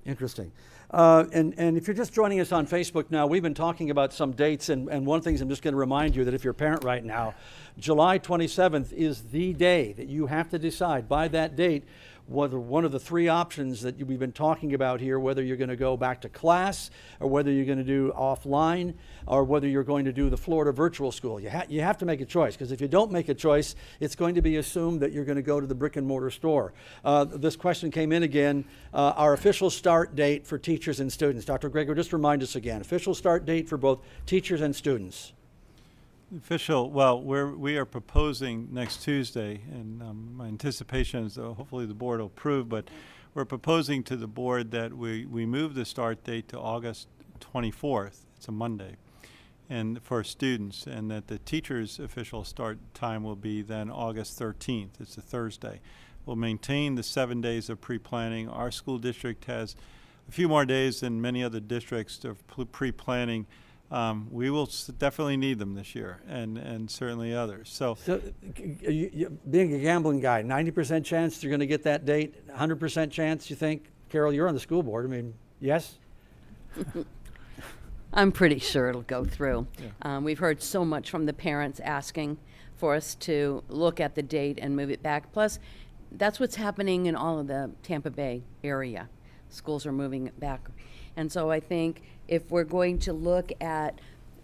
Interesting. And if you're just joining us on Facebook now, we've been talking about some dates, and one of the things I'm just going to remind you that if you're a parent right now, July 27th is the day that you have to decide by that date whether one of the three options that we've been talking about here, whether you're going to go back to class or whether you're going to do offline or whether you're going to do the Florida virtual school. You have to make a choice, because if you don't make a choice, it's going to be assumed that you're going to go to the brick and mortar store. This question came in again, our official start date for teachers and students. Dr. Greger, just remind us again, official start date for both teachers and students. We are proposing next Tuesday, and my anticipation is hopefully the board will approve, but we're proposing to the board that we move the start date to August 24th. It's a Monday, and for students, and that the teachers' official start time will be then August 13th. It's a Thursday. We'll maintain the 7 days of pre-planning. Our school district has a few more days than many other districts of pre-planning. We will definitely need them this year, and certainly others. So Being a gambling guy, 90% chance you're going to get that date, 100% chance, you think? Carol, you're on the school board. I mean, yes? I'm pretty sure it'll go through. Yeah. We've heard so much from the parents asking for us to look at the date and move it back. Plus, that's what's happening in all of the Tampa Bay area. Schools are moving it back. And so I think if we're going to look at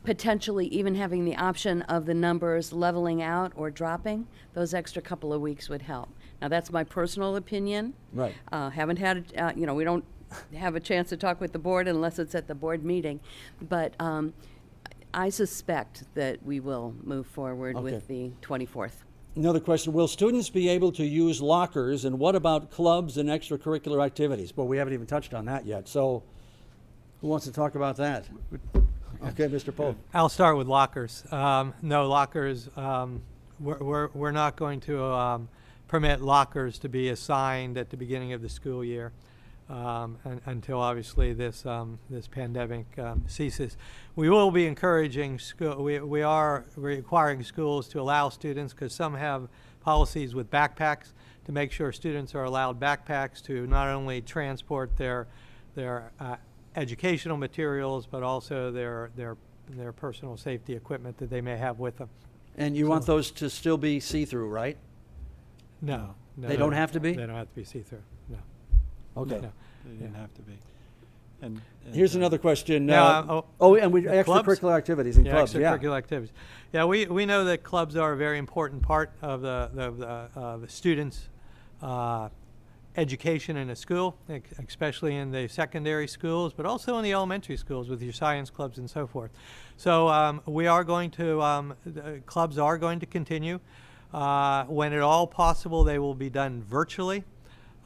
potentially even having the option of the numbers leveling out or dropping, those extra couple of weeks would help. Now, that's my personal opinion. Right. Haven't had, we don't have a chance to talk with the board unless it's at the board meeting. But I suspect that we will move forward with the 24th. Another question, will students be able to use lockers, and what about clubs and extracurricular activities? Well, we haven't even touched on that yet, so who wants to talk about that? Okay, Mr. Pope. I'll start with lockers. No, lockers, we're not going to permit lockers to be assigned at the beginning of the school year until obviously this pandemic ceases. We will be encouraging we are requiring schools to allow students, because some have policies with backpacks, to make sure students are allowed backpacks to not only transport their educational materials, but also their personal safety equipment that they may have with them. And you want those to still be see-through, right? No. They don't have to be? They don't have to be see-through, no. Okay. No. They didn't have to be. And Here's another question. and clubs? Extracurricular activities in clubs, yeah. Extracurricular activities. Yeah, we know that clubs are a very important part of the students' education in a school, especially in the secondary schools, but also in the elementary schools with your science clubs and so forth. So we are going to, clubs are going to continue. When at all possible, they will be done virtually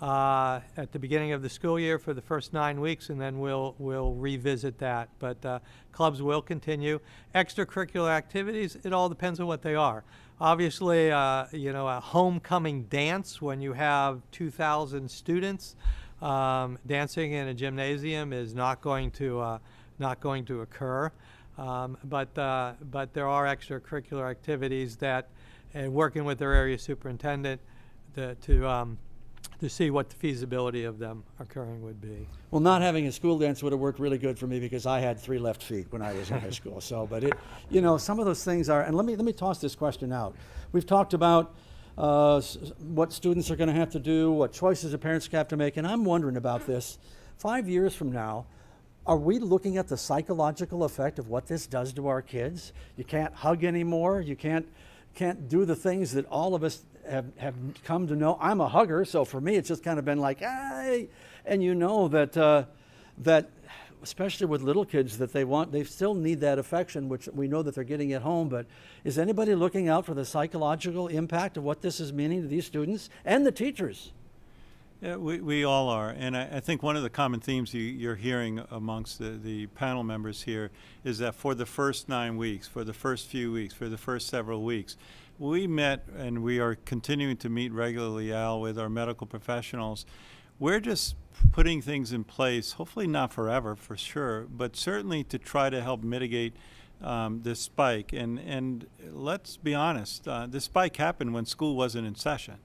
at the beginning of the school year for the first 9 weeks, and then we'll revisit that. But clubs will continue. Extracurricular activities, it all depends on what they are. Obviously, a homecoming dance when you have 2,000 students, dancing in a gymnasium is not going to occur. But there are extracurricular activities that, and working with their area superintendent to see what the feasibility of them occurring would be. Well, not having a school dance would have worked really good for me because I had 3 left feet when I was in high school. So, but some of those things are, and let me toss this question out. We've talked about what students are going to have to do, what choices the parents have to make, and I'm wondering about this. 5 years from now, are we looking at the psychological effect of what this does to our kids? You can't hug anymore. You can't do the things that all of us have come to know. I'm a hugger, so for me it's just kind of been like, hey, and that especially with little kids, that they still need that affection, which we know that they're getting at home. But is anybody looking out for the psychological impact of what this is meaning to these students and the teachers? Yeah, we all are, and I think one of the common themes you're hearing amongst the panel members here is that for the first 9 weeks, for the first few weeks, for the first several weeks, we met, and we are continuing to meet regularly, Al, with our medical professionals. We're just putting things in place, hopefully not forever, for sure, but certainly to try to help mitigate this spike. And let's be honest, this spike happened when school wasn't in session.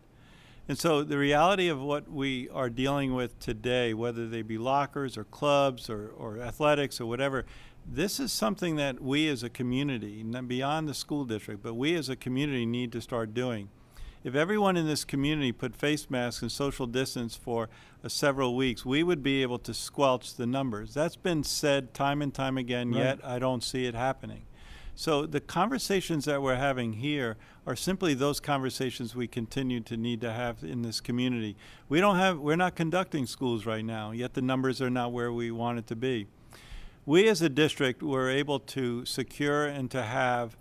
And so the reality of what we are dealing with today, whether they be lockers or clubs or athletics or whatever, this is something that we as a community, beyond the school district, but we as a community need to start doing. If everyone in this community put face masks and social distance for several weeks, we would be able to squelch the numbers. That's been said time and time again, right. Yet I don't see it happening. So the conversations that we're having here are simply those conversations we continue to need to have in this community. We're not conducting schools right now, yet the numbers are not where we want it to be. We as a district were able to secure and to have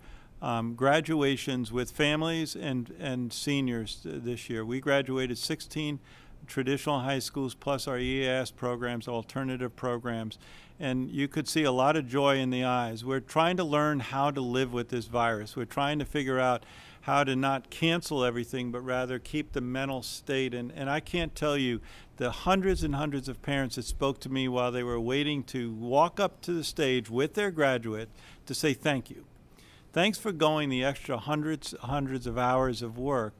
graduations with families and seniors this year. We graduated 16 traditional high schools plus our EAS programs, alternative programs, and you could see a lot of joy in the eyes. We're trying to learn how to live with this virus. We're trying to figure out how to not cancel everything, but rather keep the mental state. And I can't tell you the hundreds and hundreds of parents that spoke to me while they were waiting to walk up to the stage with their graduate to say thank you. Thanks for going the extra hundreds of hours of work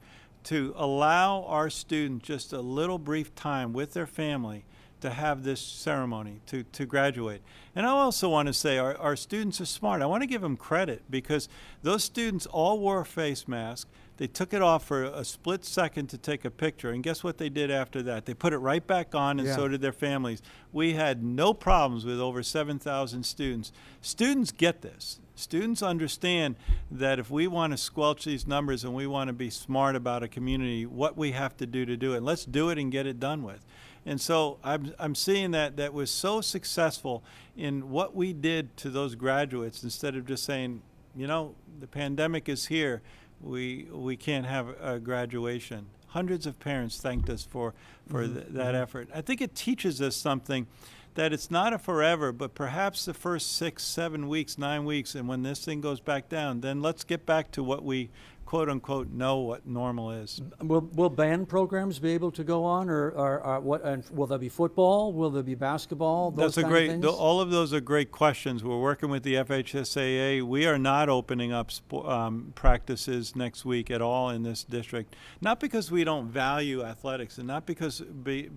to allow our students just a little brief time with their family to have this ceremony, to graduate. And I also want to say our students are smart. I want to give them credit because those students all wore a face mask. They took it off for a split second to take a picture, and guess what they did after that? They put it right back on, and so did their families. We had no problems with over 7,000 students. Students get this. Students understand that if we want to squelch these numbers and we want to be smart about a community, what we have to do it. And let's do it and get it done with. And so I'm seeing that was so successful in what we did to those graduates, instead of just saying, you know, the pandemic is here, we can't have a graduation. Hundreds of parents thanked us for that effort. I think it teaches us something, that it's not a forever, but perhaps the first 6, 7 weeks, 9 weeks, and when this thing goes back down, then let's get back to what we quote unquote know what normal is. Will band programs be able to go on, or what? And will there be football? Will there be basketball? Those That's a kind great. of things? All of those are great questions. We're working with the FHSAA. We are not opening up practices next week at all in this district. Not because we don't value athletics, and not because we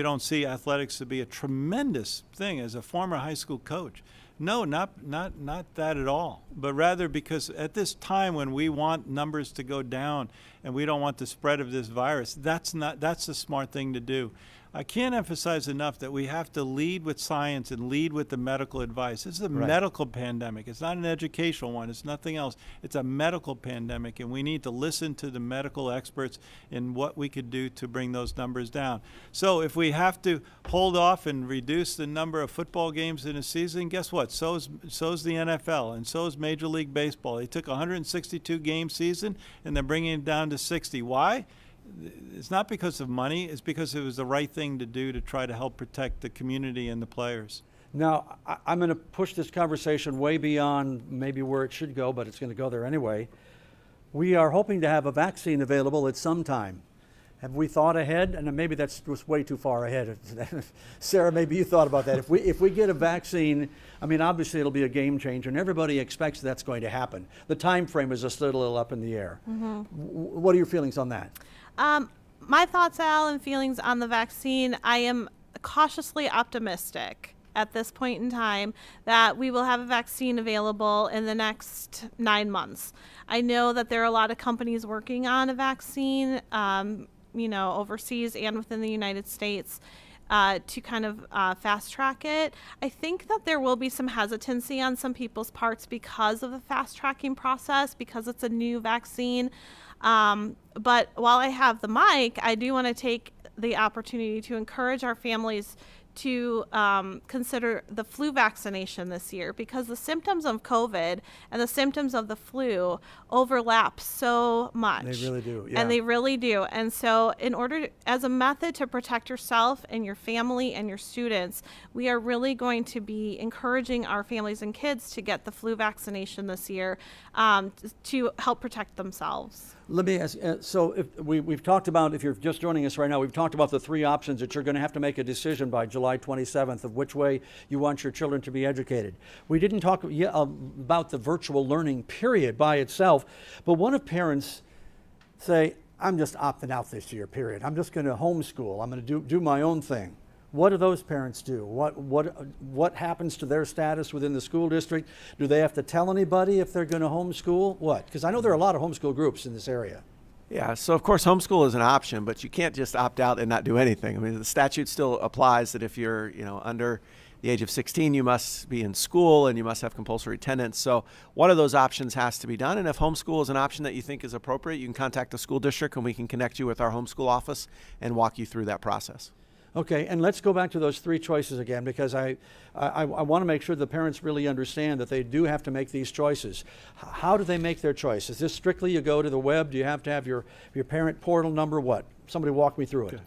don't see athletics to be a tremendous thing. As a former high school coach, no, not that at all. But rather because at this time when we want numbers to go down and we don't want the spread of this virus, that's the smart thing to do. I can't emphasize enough that we have to lead with science and lead with the medical advice. This is a medical pandemic. It's not an educational one. It's nothing else. It's a medical pandemic, and we need to listen to the medical experts in what we could do to bring those numbers down. So if we have to hold off and reduce the number of football games in a season, guess what? So's the NFL, and so's Major League Baseball. They took a 162-game season, and they're bringing it down to 60. Why? It's not because of money. It's because it was the right thing to do to try to help protect the community and the players. Now, I'm going to push this conversation way beyond maybe where it should go, but it's going to go there anyway. We are hoping to have a vaccine available at some time. Have we thought ahead? And maybe that's just way too far ahead. Sarah, maybe you thought about that. If we get a vaccine, I mean, obviously it'll be a game changer, and everybody expects that's going to happen. The time frame is just a little up in the air. What are your feelings on that? My thoughts, Al, and feelings on the vaccine, I am cautiously optimistic at this point in time that we will have a vaccine available in the next 9 months. I know that there are a lot of companies working on a vaccine, overseas and within the United States, to kind of fast track it. I think that there will be some hesitancy on some people's parts because of the fast tracking process, because it's a new vaccine. But while I have the mic, I do want to take the opportunity to encourage our families to consider the flu vaccination this year, because the symptoms of COVID and the symptoms of the flu overlap so much. They really do, yeah. And they really do. And so in order, as a method to protect yourself and your family and your students, we are really going to be encouraging our families and kids to get the flu vaccination this year to help protect themselves. Let me ask, so if we've talked about, if you're just joining us right now, we've talked about the 3 options that you're going to have to make a decision by July 27th of which way you want your children to be educated. We didn't talk about the virtual learning period by itself, but what if parents say, I'm just opting out this year, period. I'm just going to homeschool. I'm going to do my own thing. What do those parents do? What happens to their status within the school district? Do they have to tell anybody if they're going to homeschool? What? Because I know there are a lot of homeschool groups in this area. Yeah, so of course homeschool is an option, but you can't just opt out and not do anything. I mean, the statute still applies that if you're, under the age of 16, you must be in school and you must have compulsory attendance. So one of those options has to be done. And if homeschool is an option that you think is appropriate, you can contact the school district and we can connect you with our homeschool office and walk you through that process. Okay, and let's go back to those 3 choices again, because I want to make sure the parents really understand that they do have to make these choices. How do they make their choice? Is this strictly you go to the web? Do you have to have your parent portal number? What? Somebody walk me through it.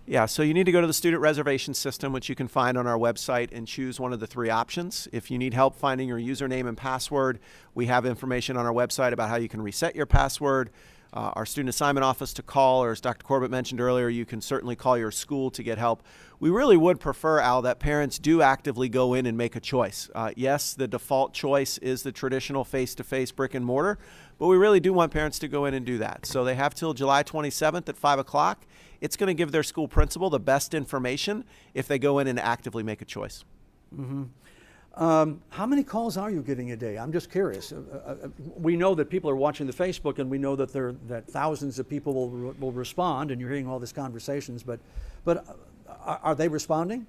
Yeah, so you need to go to the student reservation system, which you can find on our website, and choose one of the 3 options. If you need help finding your username and password, we have information on our website about how you can reset your password. Our student assignment office to call, or as Dr. Corbett mentioned earlier, you can certainly call your school to get help. We really would prefer, Al, that parents do actively go in and make a choice. Yes, the default choice is the traditional face-to-face brick and mortar, but we really do want parents to go in and do that. So they have till July 27th at 5 o'clock. It's going to give their school principal the best information if they go in and actively make a choice. Mm-hmm. How many calls are you getting a day? I'm just curious. We know that people are watching the Facebook, and we know that thousands of people will respond, and you're hearing all these conversations. But are they responding?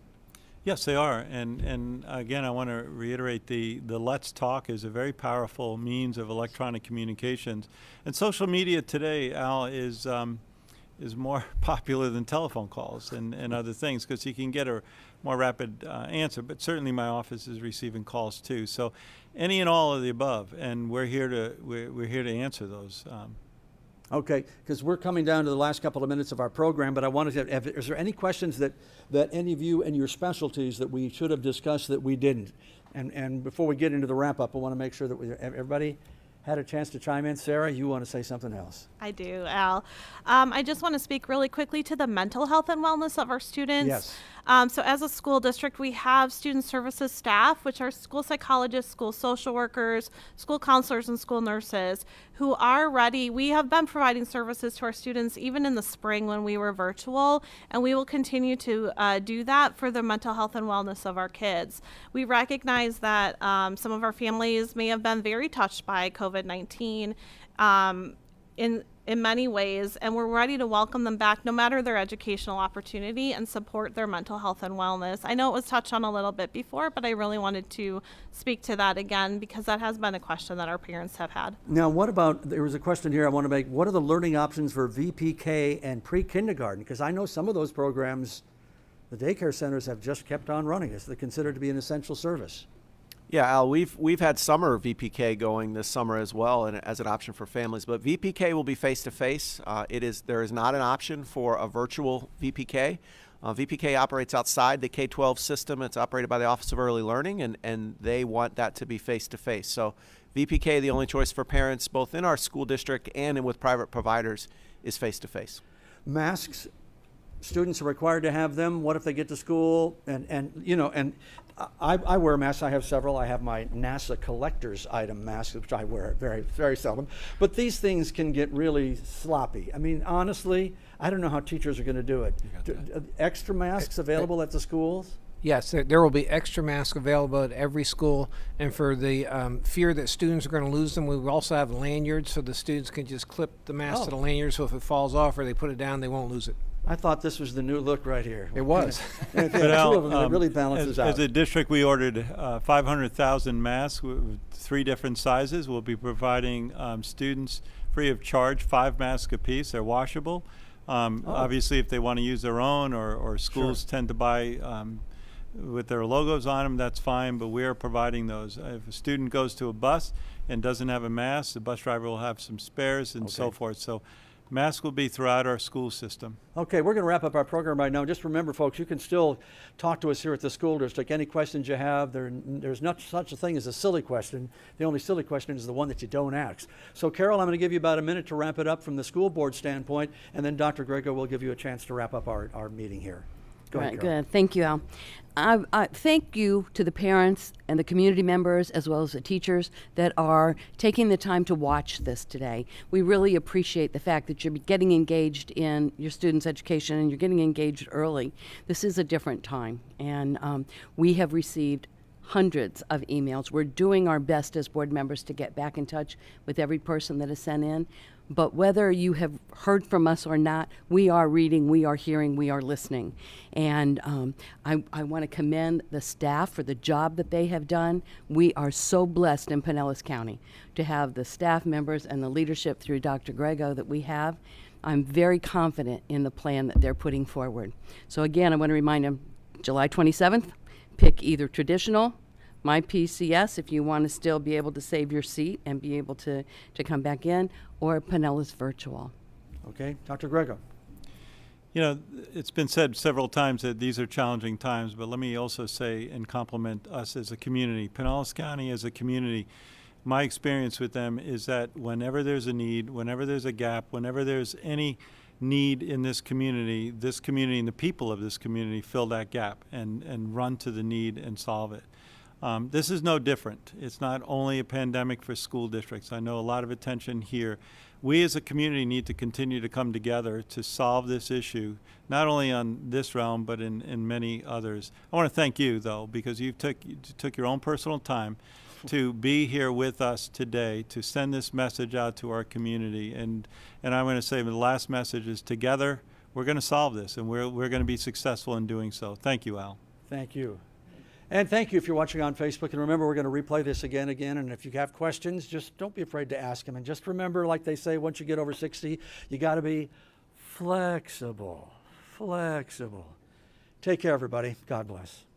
Yes, they are. And again, I want to reiterate the Let's Talk is a very powerful means of electronic communications. And social media today, Al, is more popular than telephone calls and other things, because you can get a more rapid answer. But certainly my office is receiving calls too. So any and all of the above. And we're here to answer those. Okay, because we're coming down to the last couple of minutes of our program, but I wanted to, is there any questions that any of you and your specialties that we should have discussed that we didn't? And before we get into the wrap up, I want to make sure that everybody had a chance to chime in. Sarah, you want to say something else? I do, Al. I just want to speak really quickly to the mental health and wellness of our students. Yes. So as a school district, we have student services staff, which are school psychologists, school social workers, school counselors, and school nurses who are ready. We have been providing services to our students even in the spring when we were virtual, and we will continue to do that for the mental health and wellness of our kids. We recognize that some of our families may have been very touched by COVID-19 in many ways, and we're ready to welcome them back no matter their educational opportunity and support their mental health and wellness. I know it was touched on a little bit before, but I really wanted to speak to that again because that has been a question that our parents have had. Now, what about, there was a question here I want to make, what are the learning options for VPK and pre-kindergarten? Because I know some of those programs, the daycare centers have just kept on running. They're considered to be an essential service. Yeah, Al, we've had summer VPK going this summer as well, and as an option for families. But VPK will be face-to-face. There is not an option for a virtual VPK. VPK operates outside the K-12 system. It's operated by the Office of Early Learning, and they want that to be face-to-face. So VPK, the only choice for parents, both in our school district and with private providers, is face-to-face. Masks, students are required to have them. What if they get to school and I wear masks. I have several. I have my NASA collector's item mask, which I wear very, very seldom. But these things can get really sloppy. I mean, honestly, I don't know how teachers are going to do it. Extra masks available at the schools? Yes, there will be extra masks available at every school, and for the fear that students are going to lose them, we will also have lanyards so the students can just clip the mask to the lanyard, so if it falls off or they put it down, they won't lose it. I thought this was the new look right here. It was. And if you have two of them, it really balances out. As a district, we ordered 500,000 masks with 3 different sizes. We'll be providing students free of charge 5 masks apiece. They're washable. Obviously, if they want to use their own, or schools tend to buy with their logos on them, that's fine, but we are providing those. If a student goes to a bus and doesn't have a mask, the bus driver will have some spares and so forth. So masks will be throughout our school system. Okay, we're going to wrap up our program right now. Just remember, folks, you can still talk to us here at the school district. Any questions you have, there's not such a thing as a silly question. The only silly question is the one that you don't ask. So, Carol, I'm going to give you about a minute to wrap it up from the school board standpoint, and then Dr. Grego will give you a chance to wrap up our meeting here. Go ahead, Carol. Good. Thank you, Al. Thank you to the parents and the community members as well as the teachers that are taking the time to watch this today. We really appreciate the fact that you're getting engaged in your students' education and you're getting engaged early. This is a different time, and we have received hundreds of emails. We're doing our best as board members to get back in touch with every person that is sent in. But whether you have heard from us or not, we are reading, we are hearing, we are listening. And I want to commend the staff for the job that they have done. We are so blessed in Pinellas County to have the staff members and the leadership through Dr. Grego that we have. I'm very confident in the plan that they're putting forward. So again, I want to remind them, July 27th, pick either traditional, MYPCS if you want to still be able to save your seat and be able to come back in, or Pinellas virtual. Okay, Dr. Grego. You know, it's been said several times that these are challenging times, but let me also say and compliment us as a community. Pinellas County as a community, my experience with them is that whenever there's a need, whenever there's a gap, whenever there's any need in this community and the people of this community fill that gap and run to the need and solve it. This is no different. It's not only a pandemic for school districts. I know a lot of attention here. We as a community need to continue to come together to solve this issue, not only on this realm, but in many others. I want to thank you, though, because you took your own personal time to be here with us today to send this message out to our community. And I'm going to say the last message is together, we're going to solve this, and we're going to be successful in doing so. Thank you, Al. Thank you. And thank you if you're watching on Facebook. And remember, we're going to replay this again. And if you have questions, just don't be afraid to ask them. And just remember, like they say, once you get over 60, you got to be flexible. Flexible. Take care, everybody. God bless.